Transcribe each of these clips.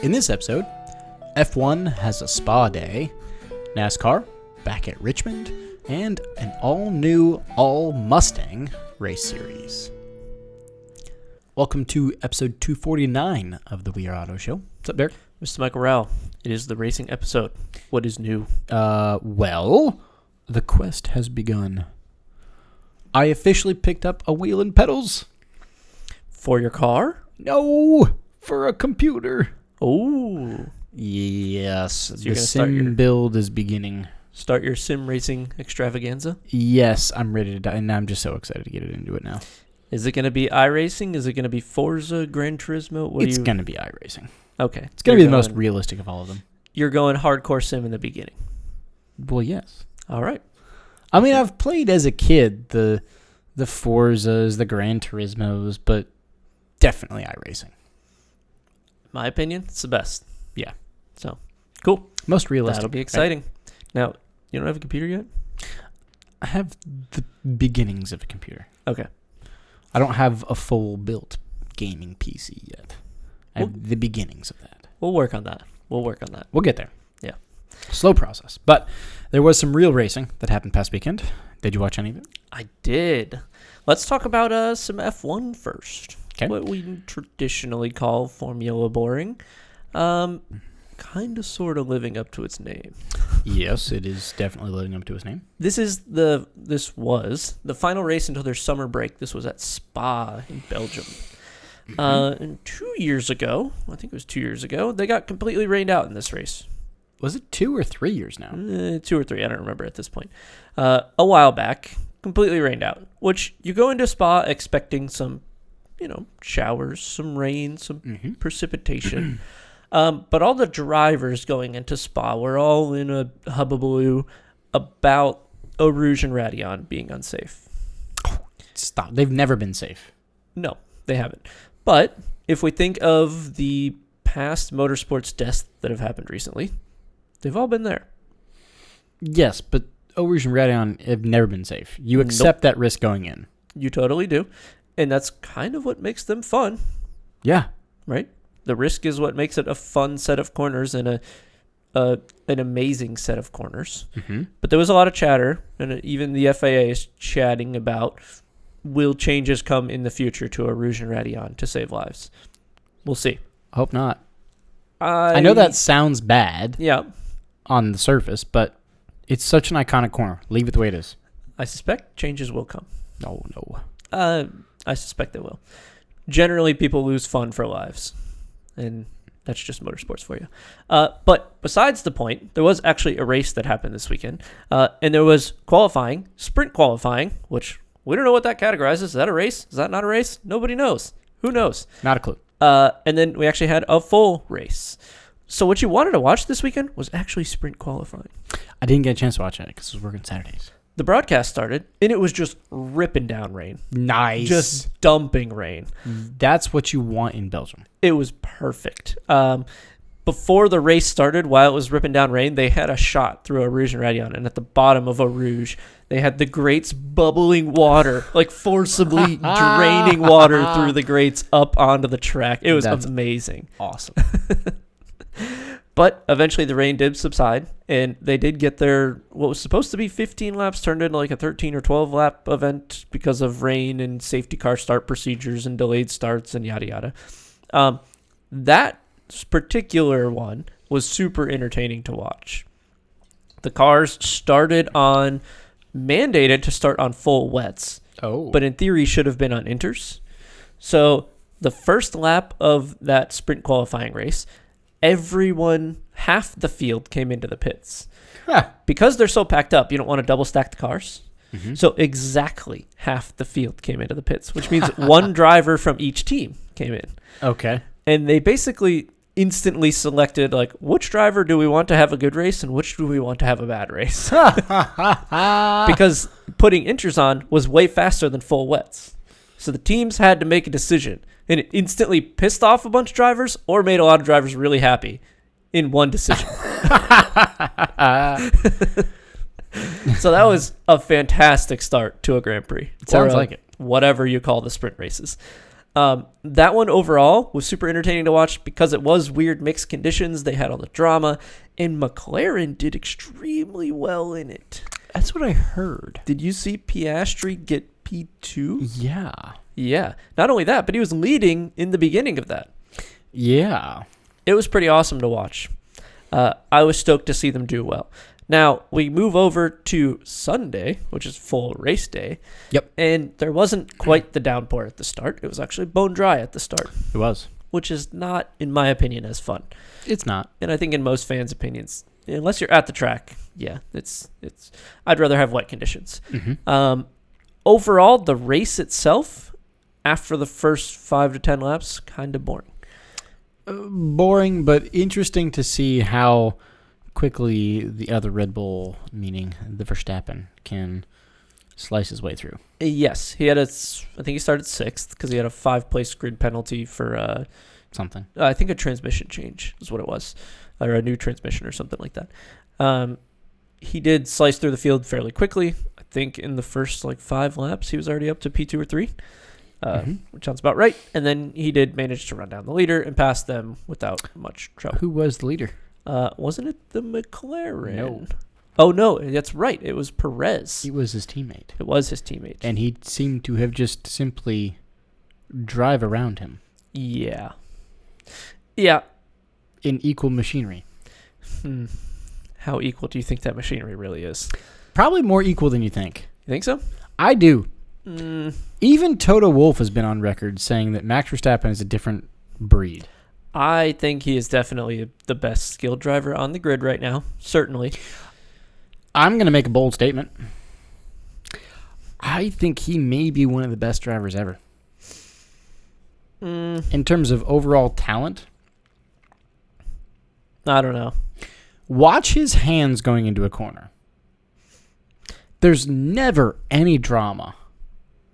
In this episode, F1 has a spa day, NASCAR back at Richmond, and an all-new, all-Mustang race series. Welcome to episode 249 of the We Are Auto Show. What's up, Derek? Mr. Michael Rao, it is the racing episode. What is new? Well, the quest has begun. I officially picked up a wheel and pedals. For your car? No, for a computer. Oh. Yes, So the you're gonna sim build is beginning. Start your sim racing extravaganza? Yes, I'm ready to die, and I'm just so excited to get into it now. Is it going to be iRacing? Is it going to be Forza, Gran Turismo? It's going to be iRacing. Okay. It's going to be the most realistic of all of them. You're going hardcore sim in the beginning. Well, yes. All right. I mean, I've played as a kid the Forzas, the Gran Turismos, but definitely iRacing. My opinion, it's the best. Yeah. So, cool. Most realistic. That'll be exciting. Right? Now, you don't have a computer yet? I have the beginnings of a computer. Okay. I don't have a full-built gaming PC yet. I have the beginnings of that. We'll work on that. We'll get there. Yeah. Slow process. But there was some real racing that happened past weekend. Did you watch any of it? I did. Let's talk about some F1 first. Okay. What we traditionally call Formula boring. Kind of sort of living up to its name. Yes, it is definitely living up to its name. This was the final race until their summer break. This was at Spa in Belgium. And 2 years ago, I think it was 2 years ago, they got completely rained out in this race. Was it 2 or 3 years now? 2 or 3, I don't remember at this point. A while back, completely rained out, which you go into Spa expecting some, showers, some rain, some precipitation. But all the drivers going into Spa were all in a hubbubaloo about Eau Rouge and Raidillon being unsafe. Stop. They've never been safe. No, they haven't. But if we think of the past motorsports deaths that have happened recently, they've all been there. Yes, but Eau Rouge and Raidillon have never been safe. You accept that risk going in. You totally do. And that's kind of what makes them fun. Yeah. Right? The risk is what makes it a fun set of corners and an amazing set of corners. Mm-hmm. But there was a lot of chatter, and even the FIA is chatting about will changes come in the future to Eau Rouge and Raidillon to save lives. We'll see. Hope not. I know that sounds bad on the surface, but it's such an iconic corner. Leave it the way it is. I suspect changes will come. No. I suspect they will. Generally, people lose fun for lives. And that's just motorsports for you. But besides the point, there was actually a race that happened this weekend. And there was qualifying, sprint qualifying, which we don't know what that categorizes. Is that a race? Is that not a race? Nobody knows. Who knows? Not a clue. And then we actually had a full race. So what you wanted to watch this weekend was actually sprint qualifying. I didn't get a chance to watch it because I was working Saturdays. The broadcast started, and it was just ripping down rain. Nice. Just dumping rain. That's what you want in Belgium. It was perfect. Before the race started, while it was ripping down rain, they had a shot through Eau Rouge and Raidillon, and at the bottom of Eau Rouge, they had the grates bubbling water, like forcibly draining water through the grates up onto the track. It was amazing. Awesome. But eventually the rain did subside, and they did get their, what was supposed to be 15 laps turned into like a 13 or 12 lap event because of rain and safety car start procedures and delayed starts and yada yada. That particular one was super entertaining to watch. The cars mandated to start on full wets, but in theory should have been on inters. So the first lap of that sprint qualifying race, half the field came into the pits. Because they're so packed up, you don't want to double stack the cars. Mm-hmm. So exactly half the field came into the pits, which means one driver from each team came in. Okay. And they basically instantly selected, like, which driver do we want to have a good race and which do we want to have a bad race? Because putting inters on was way faster than full wets. So the teams had to make a decision. And it instantly pissed off a bunch of drivers or made a lot of drivers really happy in one decision. So that was a fantastic start to a Grand Prix. It sounds like it. Whatever you call the sprint races. That one overall was super entertaining to watch because it was weird mixed conditions. They had all the drama, and McLaren did extremely well in it. That's what I heard. Did you see Piastri get P2? Yeah. Yeah. Not only that, but he was leading in the beginning of that. Yeah. It was pretty awesome to watch. I was stoked to see them do well. Now, we move over to Sunday, which is full race day. Yep. And there wasn't quite the downpour at the start. It was actually bone dry at the start. It was. Which is not, in my opinion, as fun. It's not. And I think in most fans' opinions, unless you're at the track, yeah, it's. I'd rather have wet conditions. Mm-hmm. Overall, the race itself, after the first 5 to 10 laps, kind of boring. Boring, but interesting to see how quickly the other Red Bull, meaning the Verstappen, can slice his way through. Yes, he had I think he started 6th because he had a 5-place grid penalty for something. I think a transmission change is what it was, or a new transmission or something like that. He did slice through the field fairly quickly. I think in the first 5 laps, he was already up to P2 or 3. Which sounds about right. And then he did manage to run down the leader and pass them without much trouble. Who was the leader? Wasn't it the McLaren? No. Oh, no, that's right. It was Perez. He was his teammate. It was his teammate. And he seemed to have just simply drive around him. Yeah. Yeah. In equal machinery. How equal do you think that machinery really is? Probably more equal than you think. You think so? I do. Even Toto Wolff has been on record saying that Max Verstappen is a different breed. I think he is definitely the best skilled driver on the grid right now. Certainly. I'm going to make a bold statement. I think he may be one of the best drivers ever. In terms of overall talent. I don't know. Watch his hands going into a corner. There's never any drama.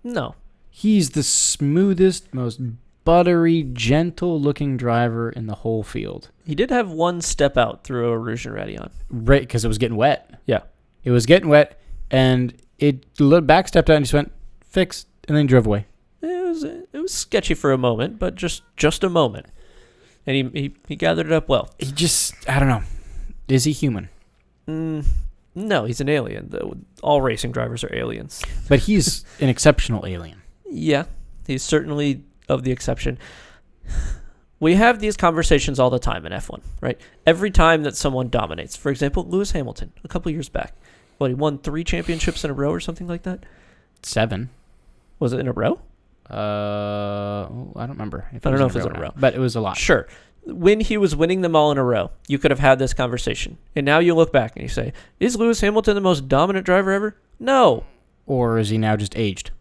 No. He's the smoothest, most buttery, gentle-looking driver in the whole field. He did have one step out through a Rouge and Radion. Right, because it was getting wet. Yeah. It was getting wet, and it backstepped out and just went, fixed, and then drove away. It was sketchy for a moment, but just a moment. And he gathered it up well. He just, I don't know. Is he human? No, he's an alien. All racing drivers are aliens. But he's an exceptional alien. Yeah, he's certainly of the exception. We have these conversations all the time in F1, right? Every time that someone dominates. For example, Lewis Hamilton, a couple years back. He won 3 championships in a row or something like that? 7. Was it in a row? I don't remember. I don't know if it was in a row. But it was a lot. Sure. When he was winning them all in a row, you could have had this conversation. And now you look back and you say, is Lewis Hamilton the most dominant driver ever? No. Or is he now just aged?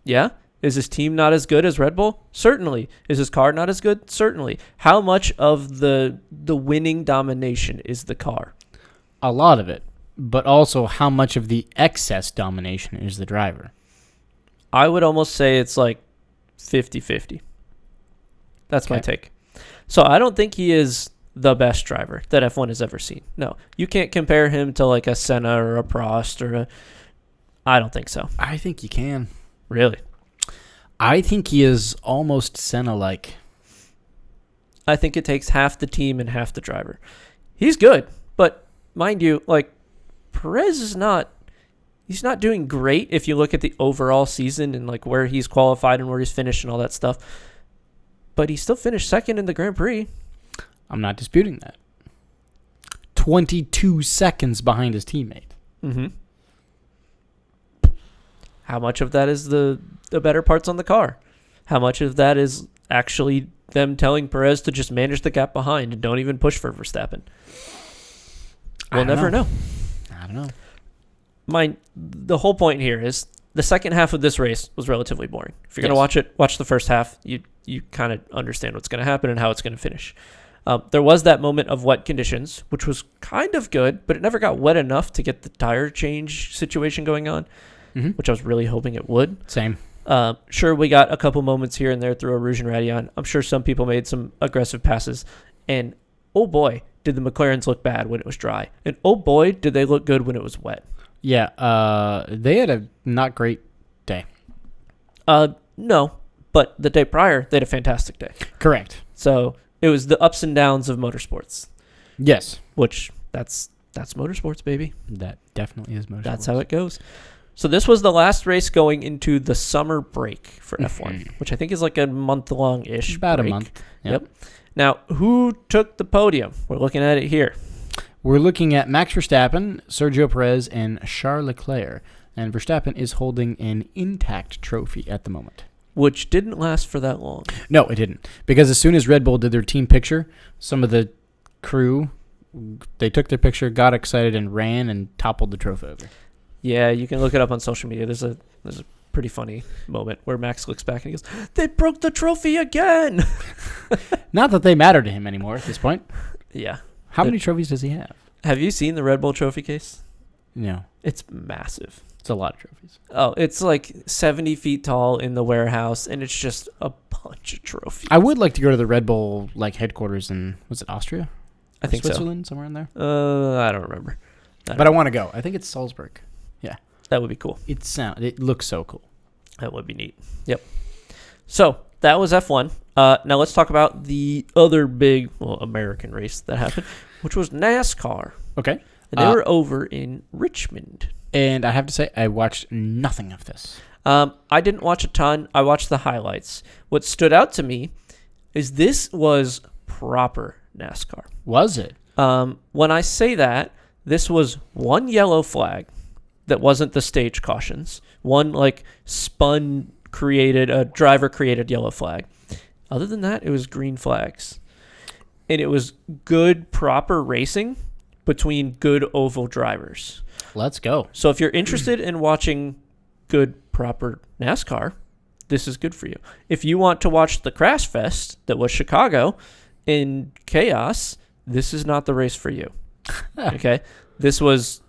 Yeah. Is his team not as good as Red Bull? Certainly. Is his car not as good? Certainly. How much of the winning domination is the car? A lot of it. But also how much of the excess domination is the driver? I would almost say it's 50-50. That's my take. So I don't think he is the best driver that F1 has ever seen. No. You can't compare him to a Senna or a Prost or a... I don't think so. I think you can. Really? I think he is almost Senna-like. I think it takes half the team and half the driver. He's good, but mind you, Perez is not... He's not doing great if you look at the overall season and where he's qualified and where he's finished and all that stuff. But he still finished second in the Grand Prix. I'm not disputing that. 22 seconds behind his teammate. Mm-hmm. How much of that is the better parts on the car? How much of that is actually them telling Perez to just manage the gap behind and don't even push for Verstappen? We'll never know. I don't know. The whole point here is the second half of this race was relatively boring. If you're going to watch it, watch the first half. You kind of understand what's going to happen and how it's going to finish. There was that moment of wet conditions, which was kind of good, but it never got wet enough to get the tire change situation going on, which I was really hoping it would. Same. Sure, we got a couple moments here and there through a Rouge and Radion. I'm sure some people made some aggressive passes. And, oh boy, did the McLarens look bad when it was dry. And, oh boy, did they look good when it was wet. Yeah, they had a not great day. No, But the day prior, they had a fantastic day. Correct. So it was the ups and downs of motorsports. Yes. Which that's motorsports, baby. That definitely is motorsports. That's how it goes. So this was the last race going into the summer break for F1, which I think is like a month-long-ish About break. a month. Yep. Now, who took the podium? We're looking at it here. We're looking at Max Verstappen, Sergio Perez, and Charles Leclerc. And Verstappen is holding an intact trophy at the moment. Which didn't last for that long. No, it didn't. Because as soon as Red Bull did their team picture, some of the crew, they took their picture, got excited, and ran and toppled the trophy over. Yeah, you can look it up on social media. There's a pretty funny moment where Max looks back and he goes, "They broke the trophy again." Not that they matter to him anymore at this point. Yeah. How many trophies does he have? Have you seen the Red Bull trophy case? No. It's massive. It's a lot of trophies. Oh, it's like 70 feet tall in the warehouse, and it's just a bunch of trophies. I would like to go to the Red Bull headquarters in, was it Austria? I think Switzerland, somewhere in there? I don't remember. I want to go. I think it's Salzburg. Yeah. That would be cool. It looks so cool. That would be neat. Yep. So that was F1. Now let's talk about the other big, American race that happened, which was NASCAR. Okay. And they were over in Richmond. And I have to say, I watched nothing of this. I didn't watch a ton. I watched the highlights. What stood out to me is this was proper NASCAR. Was it? When I say that, this was one yellow flag that wasn't the stage cautions. One driver created yellow flag. Other than that, it was green flags. And it was good, proper racing between good oval drivers. Let's go. So if you're interested in watching good, proper NASCAR, this is good for you. If you want to watch the Crash Fest that was Chicago in chaos, this is not the race for you. Okay? This was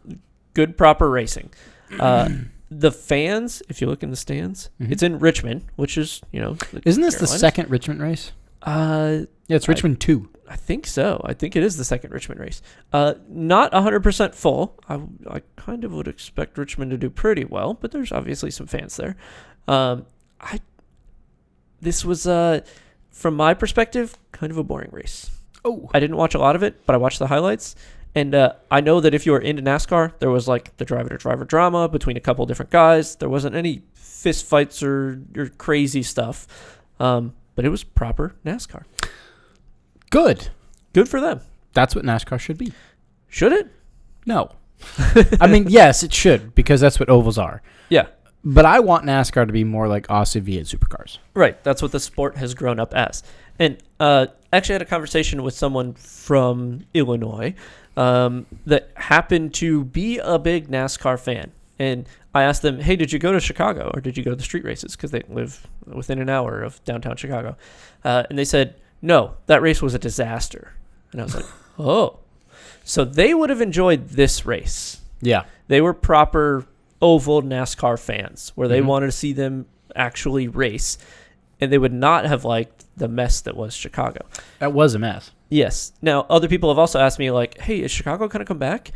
good, proper racing. The fans, if you look in the stands, it's in Richmond, which is, Isn't this Carolinas. the second Richmond race? Yeah, it's Richmond 2. I think so. I think it is the second Richmond race. Not 100% full. I kind of would expect Richmond to do pretty well, but there's obviously some fans there. This was, from my perspective, kind of a boring race. Oh. I didn't watch a lot of it, but I watched the highlights. And I know that if you were into NASCAR, there was the driver-to-driver drama between a couple different guys. There wasn't any fist fights or crazy stuff. But it was proper NASCAR. Good. Good for them. That's what NASCAR should be. Should it? No. I mean, yes, it should, because that's what ovals are. Yeah. But I want NASCAR to be more like Aussie V8 supercars. Right. That's what the sport has grown up as. And actually had a conversation with someone from Illinois that happened to be a big NASCAR fan. And I asked them, hey, did you go to Chicago or did you go to the street races? Because they live within an hour of downtown Chicago. And they said, no, that race was a disaster. And I was like, oh. So they would have enjoyed this race. Yeah. They were proper oval NASCAR fans where they wanted to see them actually race. And they would not have liked the mess that was Chicago. That was a mess. Yes. Now, other people have also asked me, hey, is Chicago going to come back?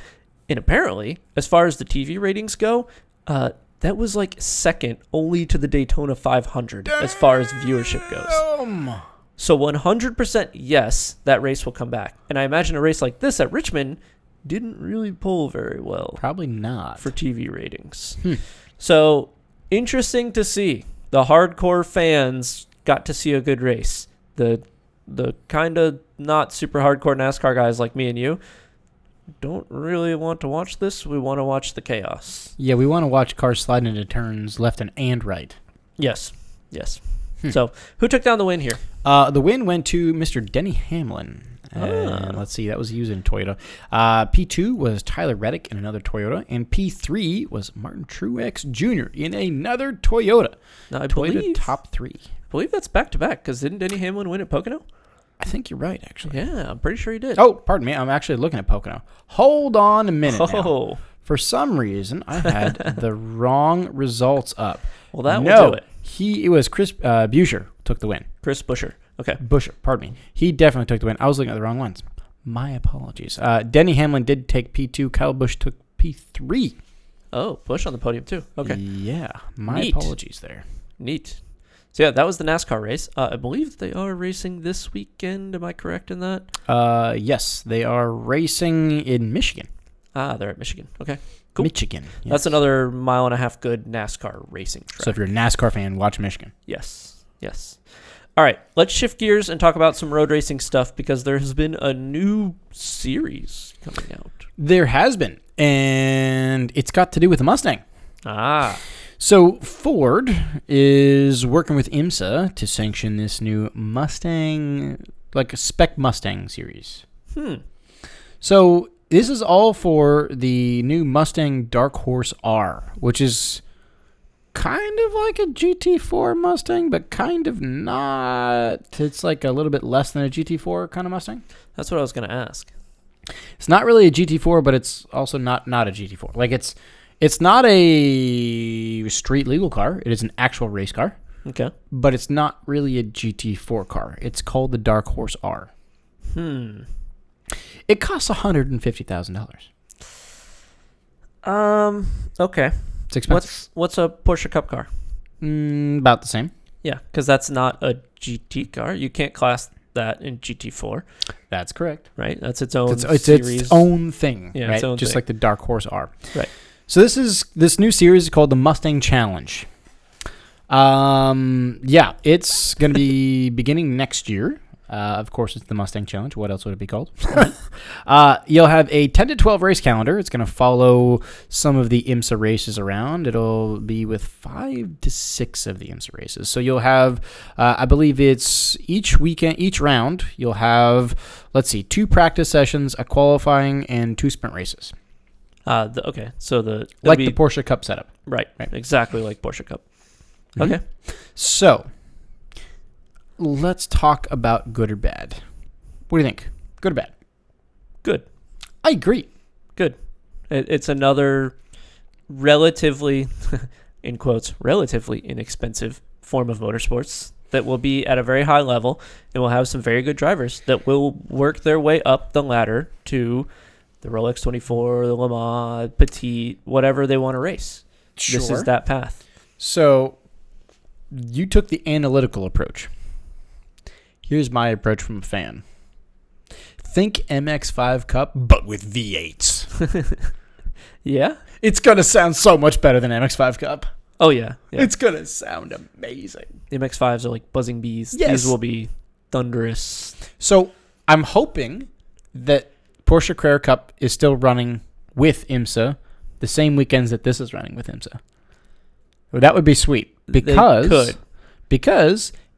And apparently, as far as the TV ratings go, that was second only to the Daytona 500 as far as viewership goes. So 100% yes, that race will come back. And I imagine a race like this at Richmond didn't really pull very well. Probably not. For TV ratings. So interesting to see. The hardcore fans got to see a good race. The kind of not super hardcore NASCAR guys like me and you don't really want to watch this. We want to watch the chaos. Yeah, we want to watch cars slide into turns left and right. Yes. So, who took down the win here? The win went to Mr. Denny Hamlin. Let's see, that was used in Toyota. P2 was Tyler Reddick in another Toyota, and P3 was Martin Truex Jr. in another Toyota. Now, I Toyota believe top 3. I believe that's back-to-back, because didn't Denny Hamlin win at Pocono? I think you're right, actually. Yeah, I'm pretty sure he did. Oh, pardon me. I'm actually looking at Pocono. Hold on a minute now. Oh. For some reason, I had the wrong results up. Well, that will do it. It was Chris Buescher took the win. Chris Buescher. Okay. Buescher, pardon me. He definitely took the win. I was looking at the wrong ones. My apologies. Denny Hamlin did take P2. Kyle Busch took P3. Oh, Busch on the podium too. Okay. Yeah. My Neat. apologies there. Neat. So yeah, that was the NASCAR race. I believe they are racing this weekend. Am I correct in that? Yes, they are racing in Michigan. They're at Michigan. Okay, cool. Michigan. Yes. That's another 1.5 mile good NASCAR racing track. So if you're a NASCAR fan, watch Michigan. Yes. All right, let's shift gears and talk about some road racing stuff because there has been a new series coming out. There has been, and it's got to do with the Mustang. So Ford is working with IMSA to sanction this new Mustang, like a spec Mustang series. So this is all for the new Mustang Dark Horse R, which is kind of like a GT4 Mustang, but kind of not. It's like a little bit less than a GT4 kind of Mustang. That's what I was going to ask. It's not really a GT4, but it's also not a GT4. Like it's not a street legal car. It is an actual race car. Okay. But it's not really a GT4 car. It's called the Dark Horse R. It costs $150,000. Okay. It's expensive. What's a Porsche Cup car? About the same. Yeah, because that's not a GT car. You can't class that in GT4. That's correct. Right? That's its own It's series. its own thing. Yeah, right? its own Just thing. like the Dark Horse R. Right. So this new series is called the Mustang Challenge. Yeah, it's going to be beginning next year. Of course, it's the Mustang Challenge. What else would it be called? You'll have a 10 to 12 race calendar. It's going to follow some of the IMSA races around. It'll be with 5 to 6 of the IMSA races. So you'll have, I believe it's each weekend, each round, you'll have, 2 practice sessions, a qualifying, and 2 sprint races. Okay, so the Porsche Cup setup. Right, exactly like Porsche Cup. Mm-hmm. Okay. So, let's talk about good or bad. What do you think? Good or bad? Good. I agree. Good. It's another relatively, in quotes, relatively inexpensive form of motorsports that will be at a very high level and will have some very good drivers that will work their way up the ladder to the Rolex 24, the Le Mans, Petit, whatever they want to race. Sure. This is that path. So, you took the analytical approach. Here's my approach from a fan. Think MX-5 Cup, but with V8s. Yeah? It's going to sound so much better than MX-5 Cup. Oh, yeah. It's going to sound amazing. The MX-5s are like buzzing bees. Yes. These will be thunderous. So, I'm hoping that Porsche Carrera Cup is still running with IMSA the same weekends that this is running with IMSA. Well, that would be sweet. Because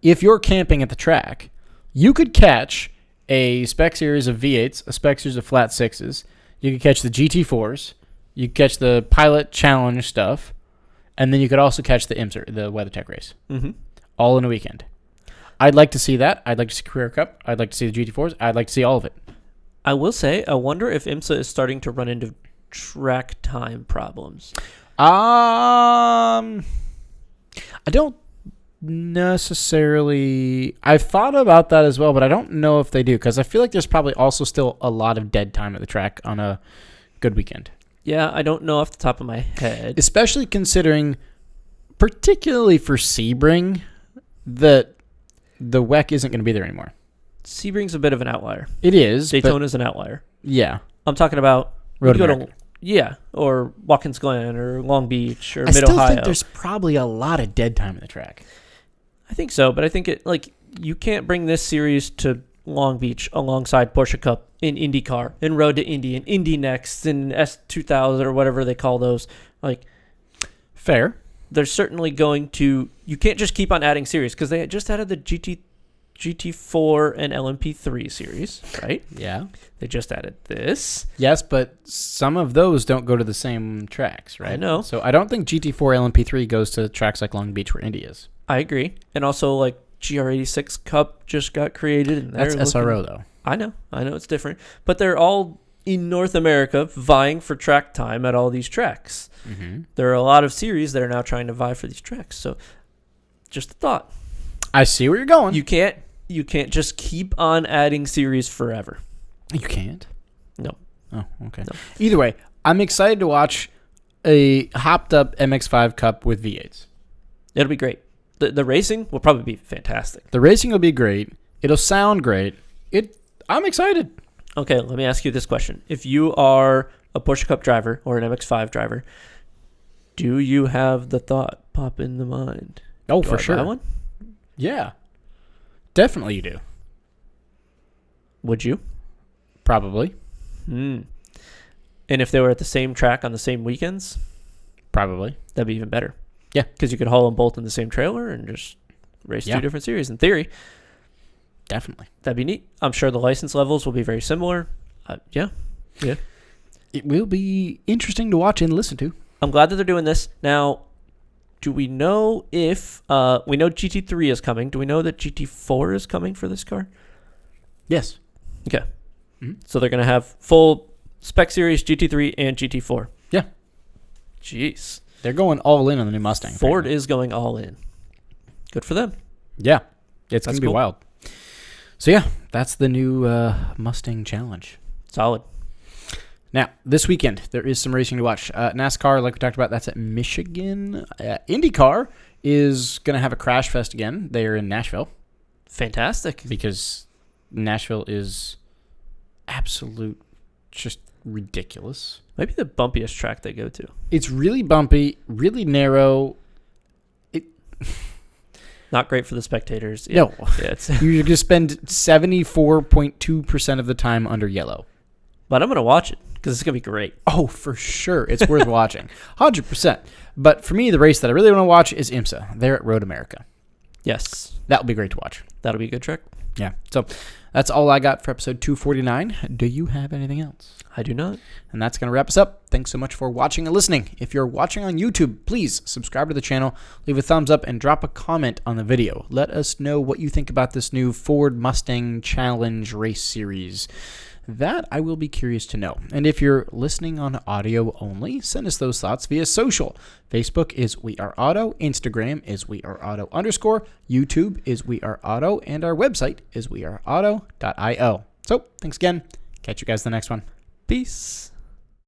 if you're camping at the track, you could catch a spec series of V8s, a spec series of flat 6s. You could catch the GT4s. You could catch the Pilot Challenge stuff. And then you could also catch the IMSA, the WeatherTech race. Mm-hmm. All in a weekend. I'd like to see that. I'd like to see Carrera Cup. I'd like to see the GT4s. I'd like to see all of it. I will say, I wonder if IMSA is starting to run into track time problems. I don't necessarily. I've thought about that as well, but I don't know if they do because I feel like there's probably also still a lot of dead time at the track on a good weekend. Yeah, I don't know off the top of my head. Especially considering, particularly for Sebring, that the WEC isn't going to be there anymore. Sebring's a bit of an outlier. It is. Daytona's an outlier. Yeah. I'm talking about Road America. Or Watkins Glen or Long Beach or I Mid-Ohio. still think there's probably a lot of dead time in the track. I think so, but I think you can't bring this series to Long Beach alongside Porsche Cup in IndyCar, in Road to Indy, in Indy Next, in S2000 or whatever they call those. Fair. They're certainly going to. You can't just keep on adding series because they just added the GT4 and LMP3 series, right? Yeah. They just added this. Yes, but some of those don't go to the same tracks, right? I know. So I don't think GT4 LMP3 goes to tracks like Long Beach where Indy is. I agree. And also, GR86 Cup just got created. And that's SRO, though. I know it's different. But they're all in North America vying for track time at all these tracks. Mm-hmm. There are a lot of series that are now trying to vie for these tracks. So, just a thought. I see where you're going. You can't just keep on adding series forever. You can't? No. Oh, okay. No. Either way, I'm excited to watch a hopped up MX-5 Cup with V8s. It'll be great. The racing will probably be fantastic. The racing will be great. It'll sound great. I'm excited. Okay, let me ask you this question. If you are a Porsche Cup driver or an MX-5 driver, do you have the thought pop in the mind? Oh, Do for I sure. buy one? Yeah. Definitely you do. Would you? Probably. And if they were at the same track on the same weekends, Probably. that'd be even better. Yeah. Because you could haul them both in the same trailer and just race Yeah. two different series. In theory, Definitely. that'd be neat. I'm sure the license levels will be very similar. Yeah. It will be interesting to watch and listen to. I'm glad that they're doing this. Now, do we know if... we know GT3 is coming. Do we know that GT4 is coming for this car? Yes. Okay. Mm-hmm. So they're going to have full spec series GT3 and GT4. Yeah. Jeez. They're going all in on the new Mustang. Ford apparently. is going all in. Good for them. Yeah. It's going That's to be cool. wild. So, yeah, that's the new Mustang Challenge. Solid. Now, this weekend, there is some racing to watch. NASCAR, like we talked about, that's at Michigan. IndyCar is going to have a crash fest again. They're in Nashville Fantastic. because Nashville is absolute, just ridiculous. Maybe the bumpiest track they go to. It's really bumpy, really narrow. Not great for the spectators. Yeah. No, Yeah, it's, you're going to spend 74.2% of the time under yellow. but I'm going to watch it because it's going to be great. Oh, for sure. It's worth watching. 100%. But for me, the race that I really want to watch is IMSA. They're at Road America. Yes. That will be great to watch. That'll be a good track. Yeah. So that's all I got for episode 249. Do you have anything else? I do not. And that's going to wrap us up. Thanks so much for watching and listening. If you're watching on YouTube, please subscribe to the channel, leave a thumbs up, and drop a comment on the video. Let us know what you think about this new Ford Mustang Challenge race series. That I will be curious to know. And if you're listening on audio only, send us those thoughts via social. Facebook is We Are Auto, Instagram is We Are Auto _, YouTube is We Are Auto, and our website is weareauto.io. So, thanks again. Catch you guys in the next one. Peace.